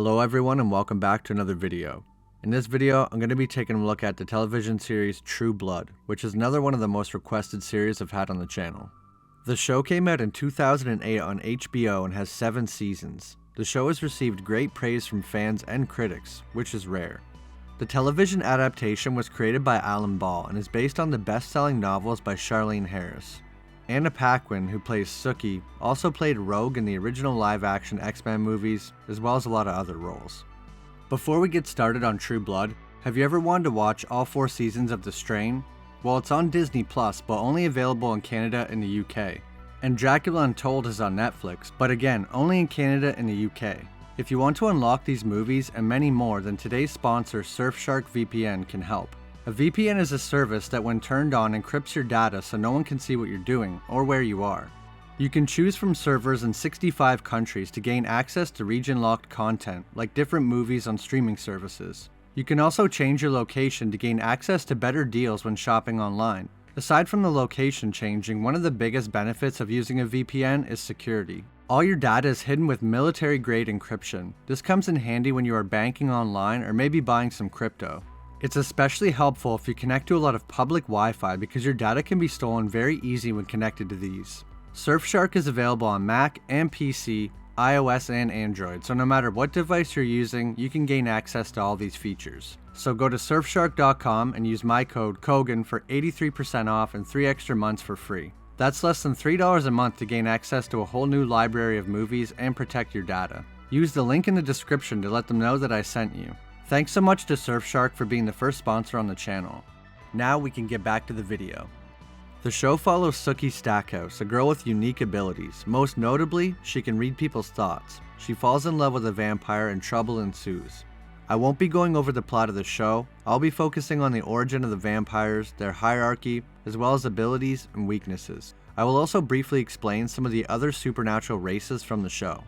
Hello everyone and welcome back to another video. In this video, I'm going to be taking a look at the television series True Blood, which is another one of the most requested series I've had on the channel. The show came out in 2008 on HBO and has 7 seasons. The show has received great praise from fans and critics, which is rare. The television adaptation was created by Alan Ball and is based on the best-selling novels by Charlene Harris. Anna Paquin, who plays Sookie, also played Rogue in the original live-action X-Men movies, as well as a lot of other roles. Before we get started on True Blood, have you ever wanted to watch all 4 seasons of The Strain? Well, it's on Disney+, but only available in Canada and the UK. And Dracula Untold is on Netflix, but again, only in Canada and the UK. If you want to unlock these movies and many more, then today's sponsor, SurfShark VPN, can help. A VPN is a service that when turned on encrypts your data so no one can see what you're doing or where you are. You can choose from servers in 65 countries to gain access to region-locked content, like different movies on streaming services. You can also change your location to gain access to better deals when shopping online. Aside from the location changing, one of the biggest benefits of using a VPN is security. All your data is hidden with military-grade encryption. This comes in handy when you are banking online or maybe buying some crypto. It's especially helpful if you connect to a lot of public Wi-Fi because your data can be stolen very easy when connected to these. SurfShark is available on Mac and PC, iOS and Android, so no matter what device you're using, you can gain access to all these features. So go to surfshark.com and use my code KOGAN for 83% off and 3 extra months for free. That's less than $3 a month to gain access to a whole new library of movies and protect your data. Use the link in the description to let them know that I sent you. Thanks so much to SurfShark for being the first sponsor on the channel. Now we can get back to the video. The show follows Sookie Stackhouse, a girl with unique abilities. Most notably, she can read people's thoughts. She falls in love with a vampire and trouble ensues. I won't be going over the plot of the show. I'll be focusing on the origin of the vampires, their hierarchy, as well as abilities and weaknesses. I will also briefly explain some of the other supernatural races from the show.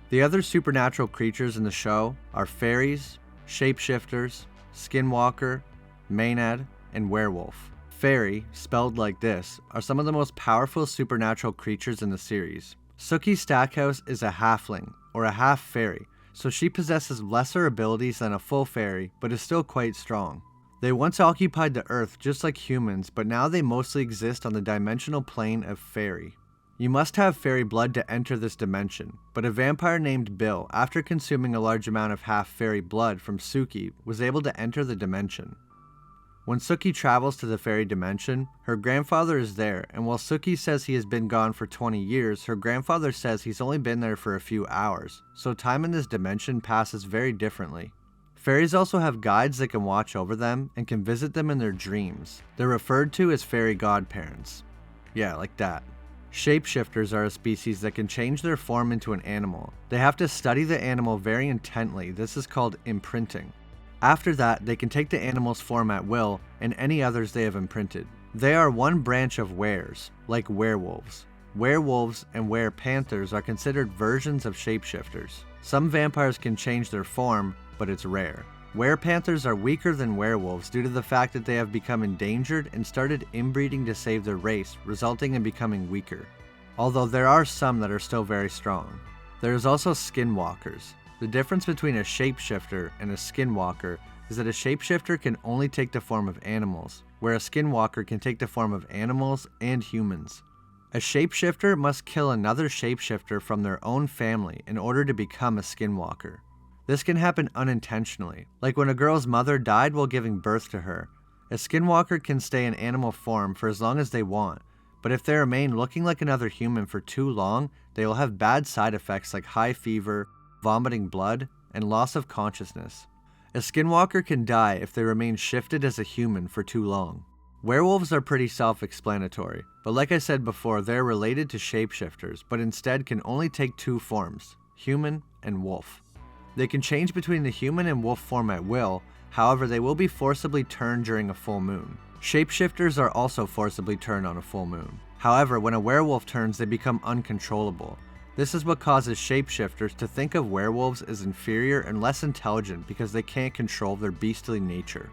The other supernatural creatures in the show are fairies, shapeshifters, skinwalker, maenad, and werewolf. Fairy, spelled like this, are some of the most powerful supernatural creatures in the series. Sookie Stackhouse is a halfling, or a half-fairy, so she possesses lesser abilities than a full fairy, but is still quite strong. They once occupied the earth just like humans, but now they mostly exist on the dimensional plane of fairy. You must have fairy blood to enter this dimension, but a vampire named Bill, after consuming a large amount of half-fairy blood from Sookie, was able to enter the dimension. When Sookie travels to the fairy dimension, her grandfather is there, and while Sookie says he has been gone for 20 years, her grandfather says he's only been there for a few hours, so time in this dimension passes very differently. Fairies also have guides that can watch over them and can visit them in their dreams. They're referred to as fairy godparents. Yeah, like that. Shapeshifters are a species that can change their form into an animal. They have to study the animal very intently. This is called imprinting. After that, they can take the animal's form at will and any others they have imprinted. They are one branch of weres, like werewolves. Werewolves and were-panthers are considered versions of shapeshifters. Some vampires can change their form, but it's rare. Were-panthers are weaker than werewolves due to the fact that they have become endangered and started inbreeding to save their race, resulting in becoming weaker. Although there are some that are still very strong. There is also skinwalkers. The difference between a shapeshifter and a skinwalker is that a shapeshifter can only take the form of animals, where a skinwalker can take the form of animals and humans. A shapeshifter must kill another shapeshifter from their own family in order to become a skinwalker. This can happen unintentionally, like when a girl's mother died while giving birth to her. A skinwalker can stay in animal form for as long as they want, but if they remain looking like another human for too long, they will have bad side effects like high fever, vomiting blood, and loss of consciousness. A skinwalker can die if they remain shifted as a human for too long. Werewolves are pretty self-explanatory, but like I said before, they are related to shapeshifters, but instead can only take 2 forms, human and wolf. They can change between the human and wolf form at will, however they will be forcibly turned during a full moon. Shapeshifters are also forcibly turned on a full moon. However, when a werewolf turns, they become uncontrollable. This is what causes shapeshifters to think of werewolves as inferior and less intelligent because they can't control their beastly nature.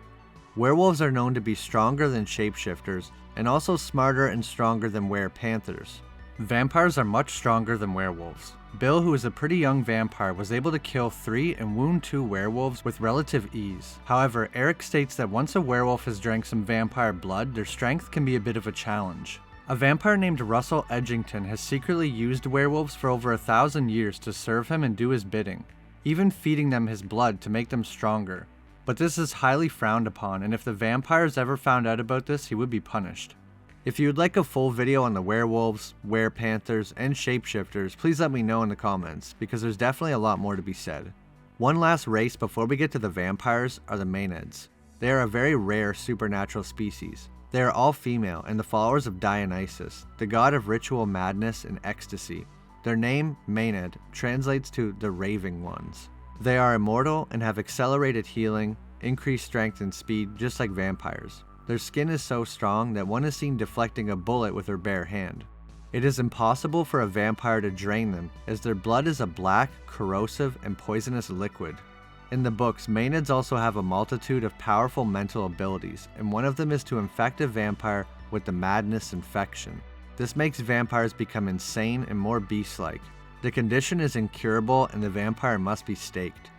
Werewolves are known to be stronger than shapeshifters and also smarter and stronger than were-panthers. Vampires are much stronger than werewolves. Bill, who is a pretty young vampire, was able to kill 3 and wound 2 werewolves with relative ease. However, Eric states that once a werewolf has drank some vampire blood, their strength can be a bit of a challenge. A vampire named Russell Edgington has secretly used werewolves for over 1,000 years to serve him and do his bidding, even feeding them his blood to make them stronger. But this is highly frowned upon, and if the vampires ever found out about this, he would be punished. If you would like a full video on the werewolves, werepanthers, and shapeshifters, please let me know in the comments, because there's definitely a lot more to be said. One last race before we get to the vampires are the Maenads. They are a very rare supernatural species. They are all female and the followers of Dionysus, the god of ritual madness and ecstasy. Their name, Maenad, translates to the raving ones. They are immortal and have accelerated healing, increased strength and speed just like vampires. Their skin is so strong that one is seen deflecting a bullet with her bare hand. It is impossible for a vampire to drain them, as their blood is a black, corrosive, and poisonous liquid. In the books, Maenads also have a multitude of powerful mental abilities, and one of them is to infect a vampire with the madness infection. This makes vampires become insane and more beast-like. The condition is incurable and the vampire must be staked.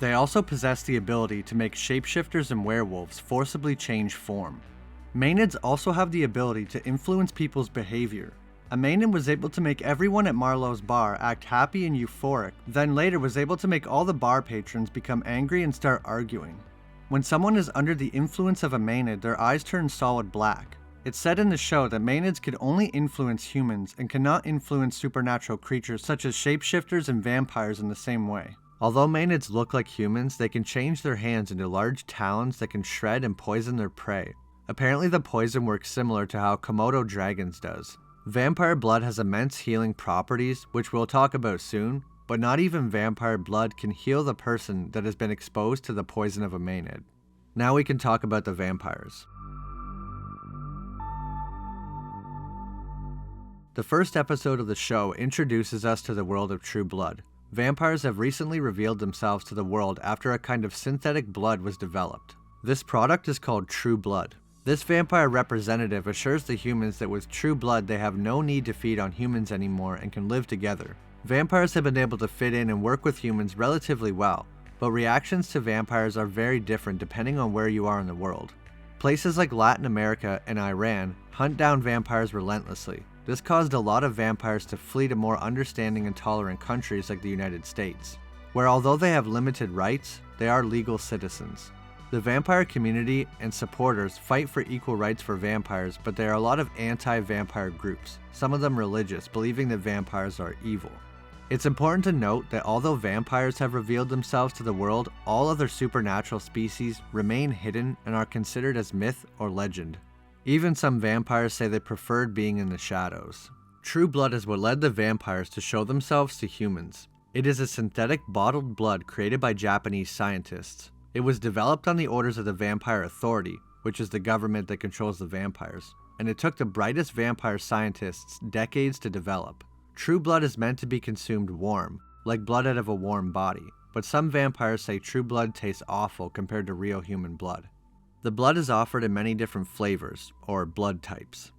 They also possess the ability to make shapeshifters and werewolves forcibly change form. Maenads also have the ability to influence people's behavior. A Maenad was able to make everyone at Marlowe's bar act happy and euphoric, then later was able to make all the bar patrons become angry and start arguing. When someone is under the influence of a Maenad, their eyes turn solid black. It's said in the show that Maenads could only influence humans and cannot influence supernatural creatures such as shapeshifters and vampires in the same way. Although Maenads look like humans, they can change their hands into large talons that can shred and poison their prey. Apparently the poison works similar to how Komodo dragons does. Vampire blood has immense healing properties, which we'll talk about soon, but not even vampire blood can heal the person that has been exposed to the poison of a Maenad. Now we can talk about the vampires. The first episode of the show introduces us to the world of true blood. Vampires have recently revealed themselves to the world after a kind of synthetic blood was developed. This product is called true blood. This vampire representative assures the humans that with true blood they have no need to feed on humans anymore and can live together. Vampires have been able to fit in and work with humans relatively well, but reactions to vampires are very different depending on where you are in the world. Places like Latin America and Iran hunt down vampires relentlessly. This caused a lot of vampires to flee to more understanding and tolerant countries like the United States, where although they have limited rights, they are legal citizens. The vampire community and supporters fight for equal rights for vampires, but there are a lot of anti-vampire groups, some of them religious, believing that vampires are evil. It's important to note that although vampires have revealed themselves to the world, all other supernatural species remain hidden and are considered as myth or legend. Even some vampires say they preferred being in the shadows. True blood is what led the vampires to show themselves to humans. It is a synthetic bottled blood created by Japanese scientists. It was developed on the orders of the Vampire Authority, which is the government that controls the vampires, and it took the brightest vampire scientists decades to develop. True blood is meant to be consumed warm, like blood out of a warm body, but some vampires say true blood tastes awful compared to real human blood. The blood is offered in many different flavors, or blood types.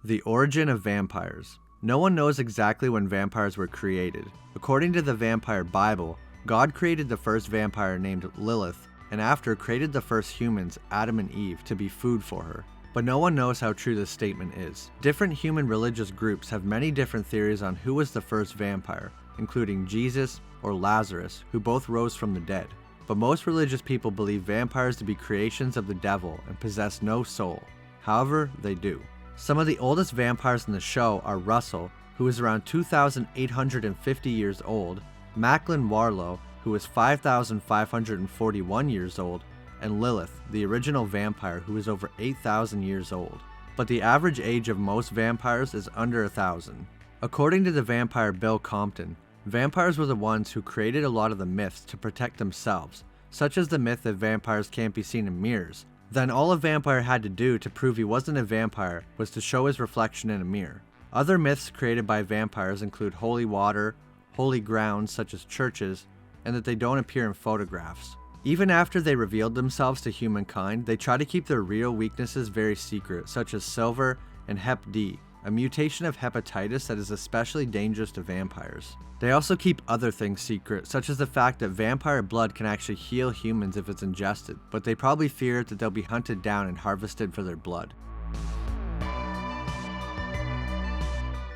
The origin of vampires. No one knows exactly when vampires were created. According to the Vampire Bible, God created the first vampire named Lilith, and after created the first humans, Adam and Eve, to be food for her. But no one knows how true this statement is. Different human religious groups have many different theories on who was the first vampire, including Jesus or Lazarus, who both rose from the dead. But most religious people believe vampires to be creations of the devil and possess no soul. However, they do. Some of the oldest vampires in the show are Russell, who is around 2,850 years old, Macklin Warlow, who is 5,541 years old, and Lilith, the original vampire, who is over 8,000 years old. But the average age of most vampires is under 1,000. According to the vampire Bill Compton, vampires were the ones who created a lot of the myths to protect themselves, such as the myth that vampires can't be seen in mirrors. Then all a vampire had to do to prove he wasn't a vampire was to show his reflection in a mirror. Other myths created by vampires include holy water, holy grounds such as churches, and that they don't appear in photographs. Even after they revealed themselves to humankind, they try to keep their real weaknesses very secret, such as silver and Hep D, a mutation of hepatitis that is especially dangerous to vampires. They also keep other things secret, such as the fact that vampire blood can actually heal humans if it's ingested, but they probably fear that they'll be hunted down and harvested for their blood.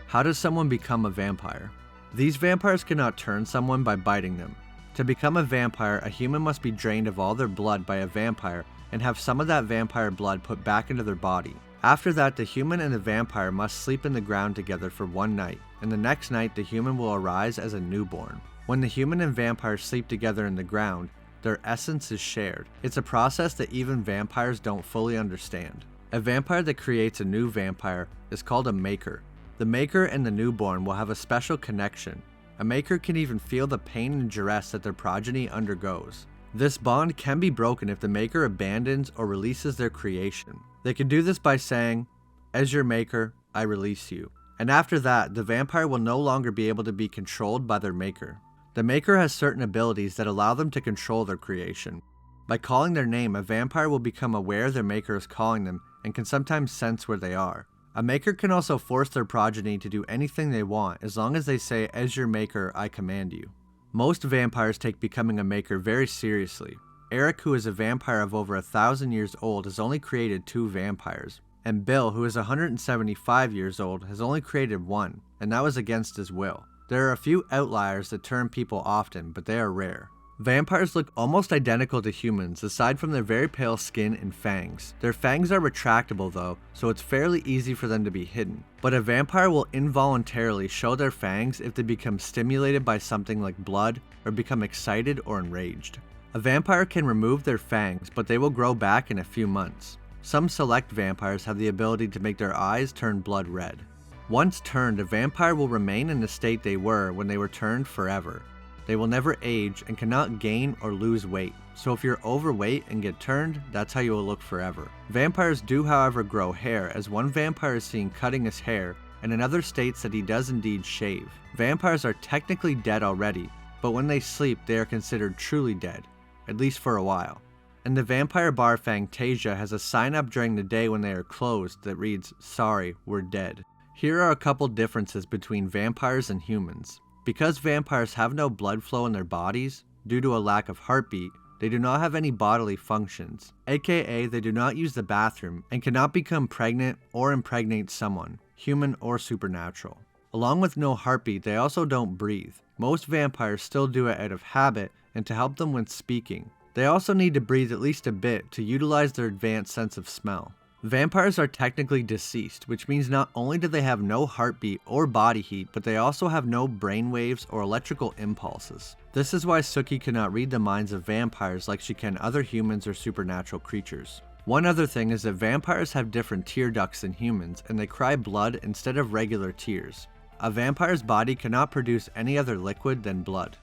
How does someone become a vampire? These vampires cannot turn someone by biting them. To become a vampire, a human must be drained of all their blood by a vampire and have some of that vampire blood put back into their body. After that, the human and the vampire must sleep in the ground together for one night, and the next night the human will arise as a newborn. When the human and vampire sleep together in the ground, their essence is shared. It's a process that even vampires don't fully understand. A vampire that creates a new vampire is called a maker. The maker and the newborn will have a special connection. A maker can even feel the pain and duress that their progeny undergoes. This bond can be broken if the maker abandons or releases their creation. They can do this by saying, "As your maker, I release you." And after that, the vampire will no longer be able to be controlled by their maker. The maker has certain abilities that allow them to control their creation. By calling their name, a vampire will become aware their maker is calling them and can sometimes sense where they are. A maker can also force their progeny to do anything they want as long as they say, "As your maker, I command you." Most vampires take becoming a maker very seriously. Eric, who is a vampire of over 1,000 years old, has only created 2 vampires. And Bill, who is 175 years old, has only created 1, and that was against his will. There are a few outliers that turn people often, but they are rare. Vampires look almost identical to humans, aside from their very pale skin and fangs. Their fangs are retractable though, so it's fairly easy for them to be hidden. But a vampire will involuntarily show their fangs if they become stimulated by something like blood, or become excited or enraged. A vampire can remove their fangs, but they will grow back in a few months. Some select vampires have the ability to make their eyes turn blood red. Once turned, a vampire will remain in the state they were when they were turned forever. They will never age and cannot gain or lose weight, so if you're overweight and get turned, that's how you will look forever. Vampires do however grow hair, as one vampire is seen cutting his hair, and another states that he does indeed shave. Vampires are technically dead already, but when they sleep they are considered truly dead, at least for a while. And the vampire bar Fantasia has a sign up during the day when they are closed that reads, "Sorry, we're dead." Here are a couple differences between vampires and humans. Because vampires have no blood flow in their bodies, due to a lack of heartbeat, they do not have any bodily functions, aka they do not use the bathroom and cannot become pregnant or impregnate someone, human or supernatural. Along with no heartbeat, they also don't breathe. Most vampires still do it out of habit and to help them when speaking. They also need to breathe at least a bit to utilize their advanced sense of smell. Vampires are technically deceased, which means not only do they have no heartbeat or body heat, but they also have no brainwaves or electrical impulses. This is why Sookie cannot read the minds of vampires like she can other humans or supernatural creatures. One other thing is that vampires have different tear ducts than humans, and they cry blood instead of regular tears. A vampire's body cannot produce any other liquid than blood.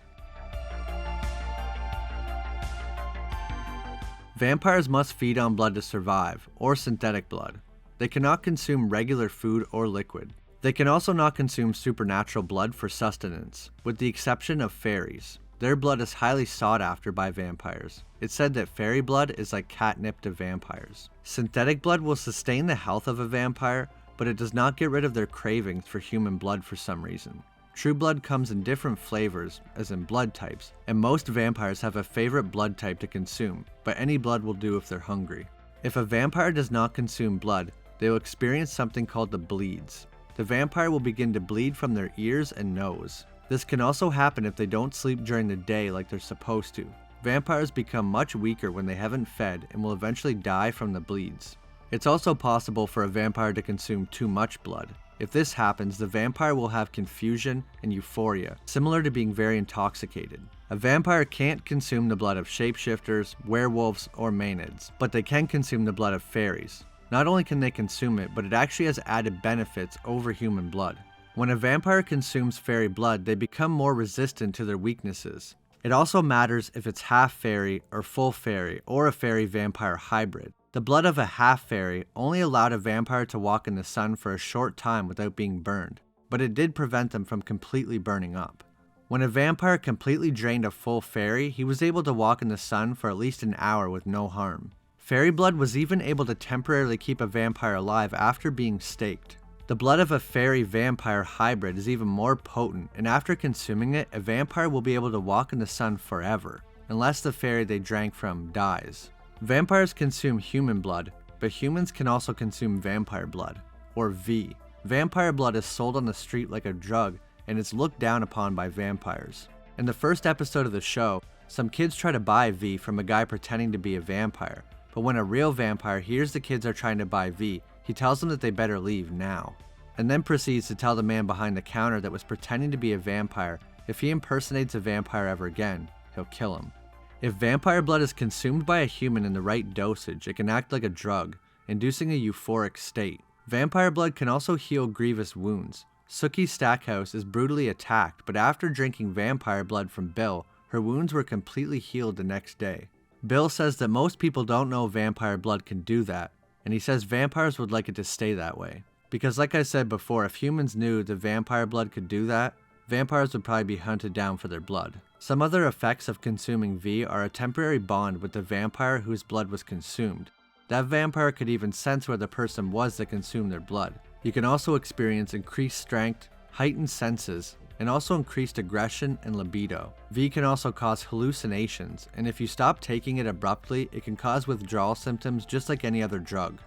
Vampires must feed on blood to survive, or synthetic blood. They cannot consume regular food or liquid. They can also not consume supernatural blood for sustenance, with the exception of fairies. Their blood is highly sought after by vampires. It's said that fairy blood is like catnip to vampires. Synthetic blood will sustain the health of a vampire, but it does not get rid of their cravings for human blood for some reason. True blood comes in different flavors, as in blood types, and most vampires have a favorite blood type to consume, but any blood will do if they're hungry. If a vampire does not consume blood, they will experience something called the bleeds. The vampire will begin to bleed from their ears and nose. This can also happen if they don't sleep during the day like they're supposed to. Vampires become much weaker when they haven't fed and will eventually die from the bleeds. It's also possible for a vampire to consume too much blood. If this happens, the vampire will have confusion and euphoria, similar to being very intoxicated. A vampire can't consume the blood of shapeshifters, werewolves, or maenads, but they can consume the blood of fairies. Not only can they consume it, but it actually has added benefits over human blood. When a vampire consumes fairy blood, they become more resistant to their weaknesses. It also matters if it's half fairy or full fairy or a fairy vampire hybrid. The blood of a half fairy only allowed a vampire to walk in the sun for a short time without being burned, but it did prevent them from completely burning up. When a vampire completely drained a full fairy, he was able to walk in the sun for at least an hour with no harm. Fairy blood was even able to temporarily keep a vampire alive after being staked. The blood of a fairy-vampire hybrid is even more potent, and after consuming it, a vampire will be able to walk in the sun forever, unless the fairy they drank from dies. Vampires consume human blood, but humans can also consume vampire blood, or V. Vampire blood is sold on the street like a drug, and is looked down upon by vampires. In the first episode of the show, some kids try to buy V from a guy pretending to be a vampire, but when a real vampire hears the kids are trying to buy V, he tells them that they better leave now, and then proceeds to tell the man behind the counter that was pretending to be a vampire if he impersonates a vampire ever again, he'll kill him. If vampire blood is consumed by a human in the right dosage, it can act like a drug, inducing a euphoric state. Vampire blood can also heal grievous wounds. Sookie Stackhouse is brutally attacked, but after drinking vampire blood from Bill, her wounds were completely healed the next day. Bill says that most people don't know vampire blood can do that, and he says vampires would like it to stay that way. Because like I said before, if humans knew that vampire blood could do that, vampires would probably be hunted down for their blood. Some other effects of consuming V are a temporary bond with the vampire whose blood was consumed. That vampire could even sense where the person was that consumed their blood. You can also experience increased strength, heightened senses, and also increased aggression and libido. V can also cause hallucinations, and if you stop taking it abruptly, it can cause withdrawal symptoms just like any other drug.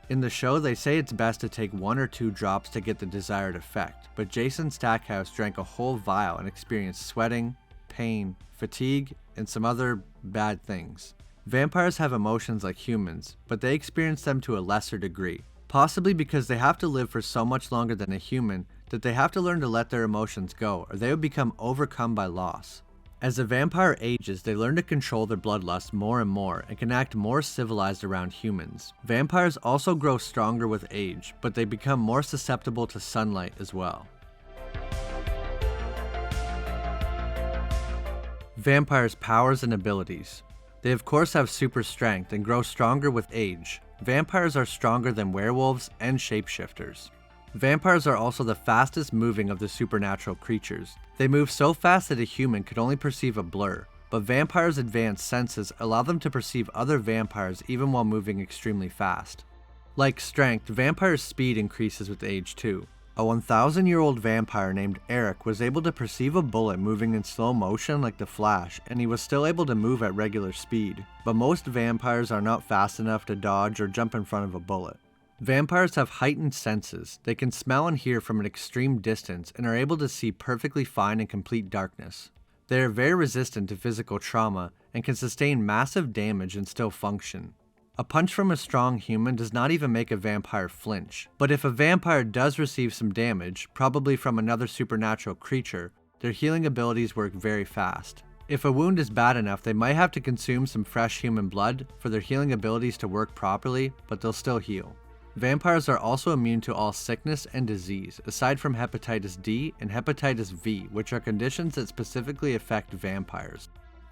In the show, they say it's best to take 1 or 2 drops to get the desired effect, but Jason Stackhouse drank a whole vial and experienced sweating, pain, fatigue, and some other bad things. Vampires have emotions like humans, but they experience them to a lesser degree, possibly because they have to live for so much longer than a human that they have to learn to let their emotions go, or they would become overcome by loss. As a vampire ages, they learn to control their bloodlust more and more, and can act more civilized around humans. Vampires also grow stronger with age, but they become more susceptible to sunlight as well. Vampires' powers and abilities. They of course have super strength and grow stronger with age. Vampires are stronger than werewolves and shapeshifters. Vampires are also the fastest moving of the supernatural creatures. They move so fast that a human could only perceive a blur, but vampires' advanced senses allow them to perceive other vampires even while moving extremely fast. Like strength, vampires' speed increases with age too. A 1,000-year-old vampire named Eric was able to perceive a bullet moving in slow motion like the Flash, and he was still able to move at regular speed. But most vampires are not fast enough to dodge or jump in front of a bullet. Vampires have heightened senses. They can smell and hear from an extreme distance and are able to see perfectly fine in complete darkness. They are very resistant to physical trauma and can sustain massive damage and still function. A punch from a strong human does not even make a vampire flinch, but if a vampire does receive some damage, probably from another supernatural creature, their healing abilities work very fast. If a wound is bad enough, they might have to consume some fresh human blood for their healing abilities to work properly, but they'll still heal. Vampires are also immune to all sickness and disease, aside from hepatitis D and hepatitis V, which are conditions that specifically affect vampires.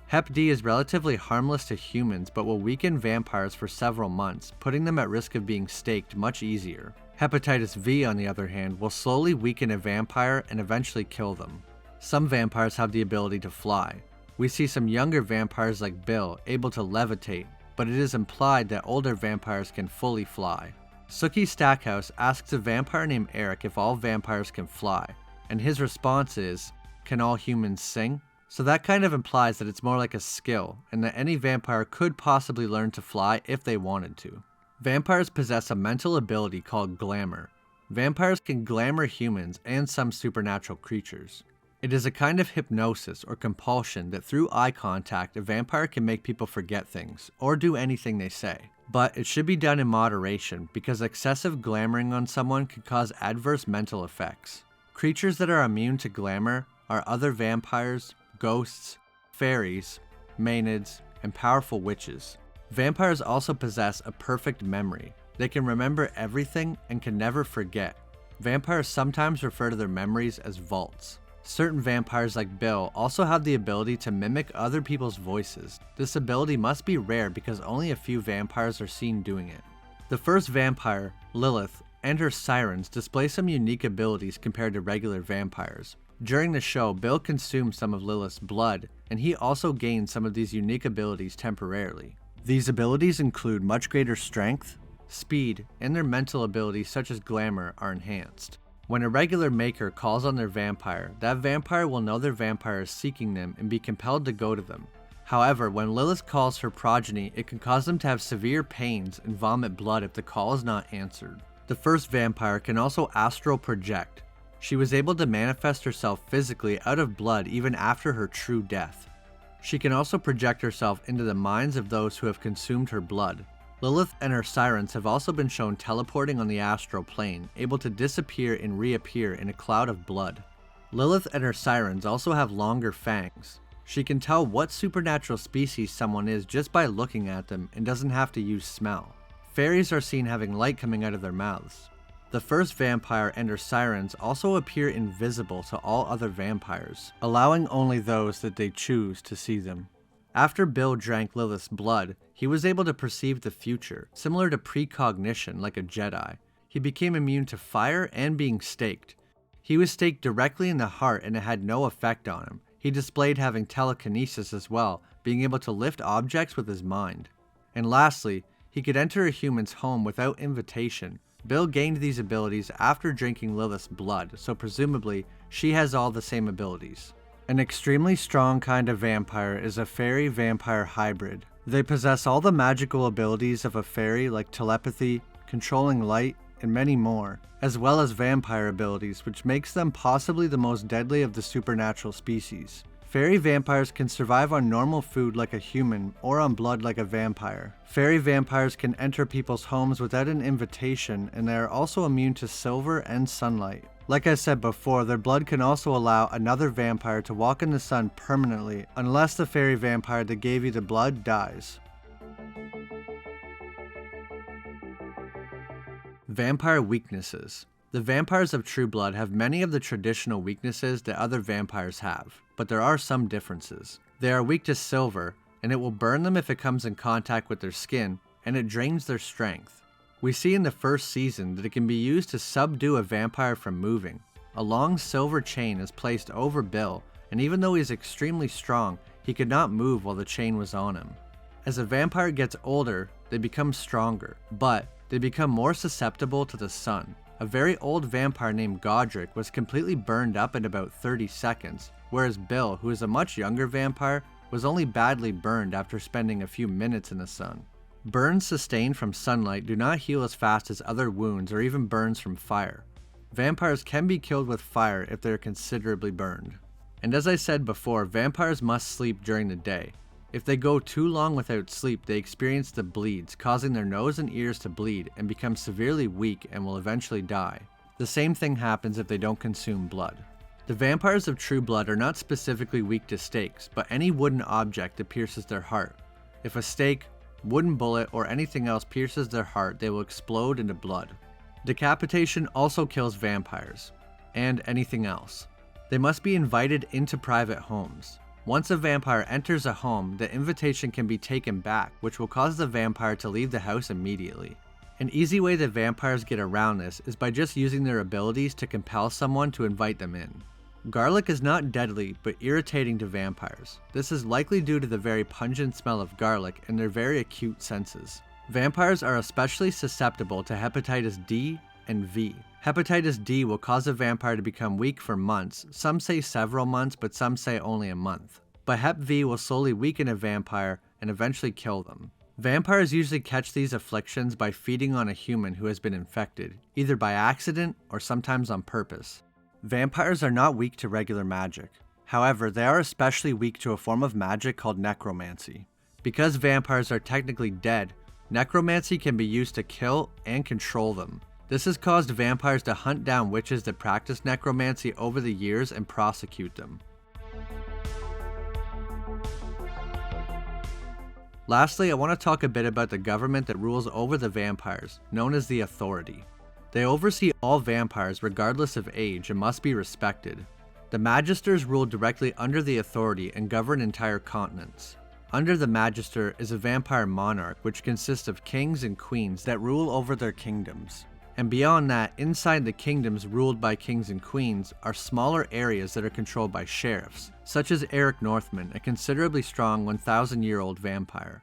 Hep D is relatively harmless to humans but will weaken vampires for several months, putting them at risk of being staked much easier. Hepatitis V, on the other hand, will slowly weaken a vampire and eventually kill them. Some vampires have the ability to fly. We see some younger vampires like Bill able to levitate, but it is implied that older vampires can fully fly. Sookie Stackhouse asks a vampire named Eric if all vampires can fly, and his response is, "Can all humans sing?" So that kind of implies that it's more like a skill, and that any vampire could possibly learn to fly if they wanted to. Vampires possess a mental ability called glamour. Vampires can glamour humans and some supernatural creatures. It is a kind of hypnosis or compulsion that through eye contact a vampire can make people forget things, or do anything they say. But it should be done in moderation, because excessive glamoring on someone can cause adverse mental effects. Creatures that are immune to glamour are other vampires, ghosts, fairies, maenads, and powerful witches. Vampires also possess a perfect memory. They can remember everything and can never forget. Vampires sometimes refer to their memories as vaults. Certain vampires like Bill also have the ability to mimic other people's voices. This ability must be rare because only a few vampires are seen doing it. The first vampire, Lilith, and her sirens display some unique abilities compared to regular vampires. During the show, Bill consumed some of Lilith's blood, and he also gained some of these unique abilities temporarily. These abilities include much greater strength, speed, and their mental abilities such as glamour are enhanced. When a regular maker calls on their vampire, that vampire will know their vampire is seeking them and be compelled to go to them. However, when Lilith calls her progeny, it can cause them to have severe pains and vomit blood if the call is not answered. The first vampire can also astral project. She was able to manifest herself physically out of blood even after her true death. She can also project herself into the minds of those who have consumed her blood. Lilith and her sirens have also been shown teleporting on the astral plane, able to disappear and reappear in a cloud of blood. Lilith and her sirens also have longer fangs. She can tell what supernatural species someone is just by looking at them and doesn't have to use smell. Fairies are seen having light coming out of their mouths. The first vampire and her sirens also appear invisible to all other vampires, allowing only those that they choose to see them. After Bill drank Lilith's blood, he was able to perceive the future, similar to precognition like a Jedi. He became immune to fire and being staked. He was staked directly in the heart and it had no effect on him. He displayed having telekinesis as well, being able to lift objects with his mind. And lastly, he could enter a human's home without invitation. Bill gained these abilities after drinking Lilith's blood, so presumably she has all the same abilities. An extremely strong kind of vampire is a fairy-vampire hybrid. They possess all the magical abilities of a fairy like telepathy, controlling light, and many more, as well as vampire abilities, which makes them possibly the most deadly of the supernatural species. Fairy vampires can survive on normal food like a human or on blood like a vampire. Fairy vampires can enter people's homes without an invitation, and they are also immune to silver and sunlight. Like I said before, their blood can also allow another vampire to walk in the sun permanently unless the fairy vampire that gave you the blood dies. Vampire weaknesses. The vampires of True Blood have many of the traditional weaknesses that other vampires have, but there are some differences. They are weak to silver, and it will burn them if it comes in contact with their skin, and it drains their strength. We see in the first season that it can be used to subdue a vampire from moving. A long silver chain is placed over Bill, and even though he is extremely strong, he could not move while the chain was on him. As a vampire gets older, they become stronger, but they become more susceptible to the sun. A very old vampire named Godric was completely burned up in about 30 seconds, whereas Bill, who is a much younger vampire, was only badly burned after spending a few minutes in the sun. Burns sustained from sunlight do not heal as fast as other wounds or even burns from fire. Vampires can be killed with fire if they are considerably burned. And as I said before, vampires must sleep during the day. If they go too long without sleep, they experience the bleeds, causing their nose and ears to bleed and become severely weak and will eventually die. The same thing happens if they don't consume blood. The vampires of True Blood are not specifically weak to stakes, but any wooden object that pierces their heart. If a stake, wooden bullet, or anything else pierces their heart, they will explode into blood. Decapitation also kills vampires, and anything else. They must be invited into private homes. Once a vampire enters a home, the invitation can be taken back, which will cause the vampire to leave the house immediately. An easy way that vampires get around this is by just using their abilities to compel someone to invite them in. Garlic is not deadly, but irritating to vampires. This is likely due to the very pungent smell of garlic and their very acute senses. Vampires are especially susceptible to hepatitis D and V. Hepatitis D will cause a vampire to become weak for months, some say several months, but some say only a month. But Hep V will slowly weaken a vampire and eventually kill them. Vampires usually catch these afflictions by feeding on a human who has been infected, either by accident or sometimes on purpose. Vampires are not weak to regular magic. However, they are especially weak to a form of magic called necromancy. Because vampires are technically dead, necromancy can be used to kill and control them. This has caused vampires to hunt down witches that practice necromancy over the years and prosecute them. Lastly, I want to talk a bit about the government that rules over the vampires, known as the Authority. They oversee all vampires regardless of age and must be respected. The Magisters rule directly under the Authority and govern entire continents. Under the Magister is a vampire monarch, which consists of kings and queens that rule over their kingdoms. And beyond that, inside the kingdoms ruled by kings and queens are smaller areas that are controlled by sheriffs, such as Eric Northman, a considerably strong 1,000-year-old vampire.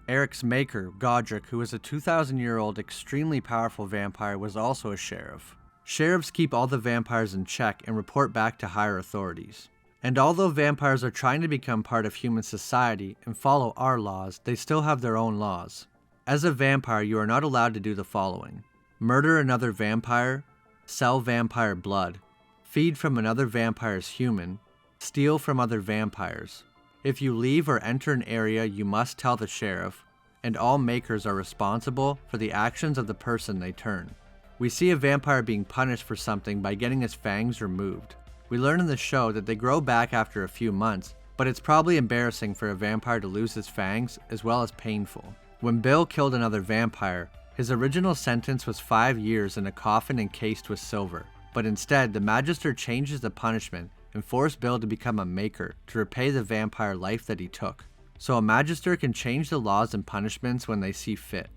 Eric's maker, Godric, who is a 2,000-year-old extremely powerful vampire, was also a sheriff. Sheriffs keep all the vampires in check and report back to higher authorities. And although vampires are trying to become part of human society and follow our laws, they still have their own laws. As a vampire, you are not allowed to do the following: murder another vampire, sell vampire blood, feed from another vampire's human, steal from other vampires. If you leave or enter an area, you must tell the sheriff, and all makers are responsible for the actions of the person they turn. We see a vampire being punished for something by getting his fangs removed. We learn in the show that they grow back after a few months, but it's probably embarrassing for a vampire to lose his fangs, as well as painful. When Bill killed another vampire, his original sentence was 5 years in a coffin encased with silver, but instead the Magister changes the punishment and forced Bill to become a maker to repay the vampire life that he took. So a Magister can change the laws and punishments when they see fit.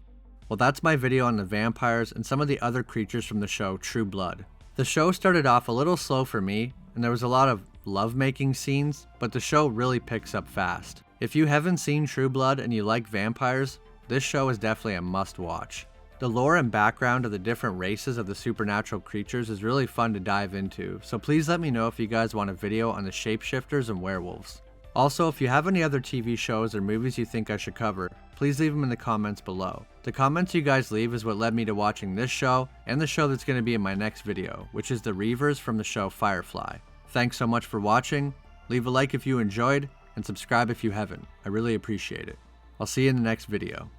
Well, that's my video on the vampires and some of the other creatures from the show True Blood. The show started off a little slow for me, and there was a lot of lovemaking scenes, but the show really picks up fast. If you haven't seen True Blood and you like vampires, this show is definitely a must-watch. The lore and background of the different races of the supernatural creatures is really fun to dive into, so please let me know if you guys want a video on the shapeshifters and werewolves. Also, if you have any other TV shows or movies you think I should cover, please leave them in the comments below. The comments you guys leave is what led me to watching this show and the show that's going to be in my next video, which is the Reavers from the show Firefly. Thanks so much for watching. Leave a like if you enjoyed, and subscribe if you haven't. I really appreciate it. I'll see you in the next video.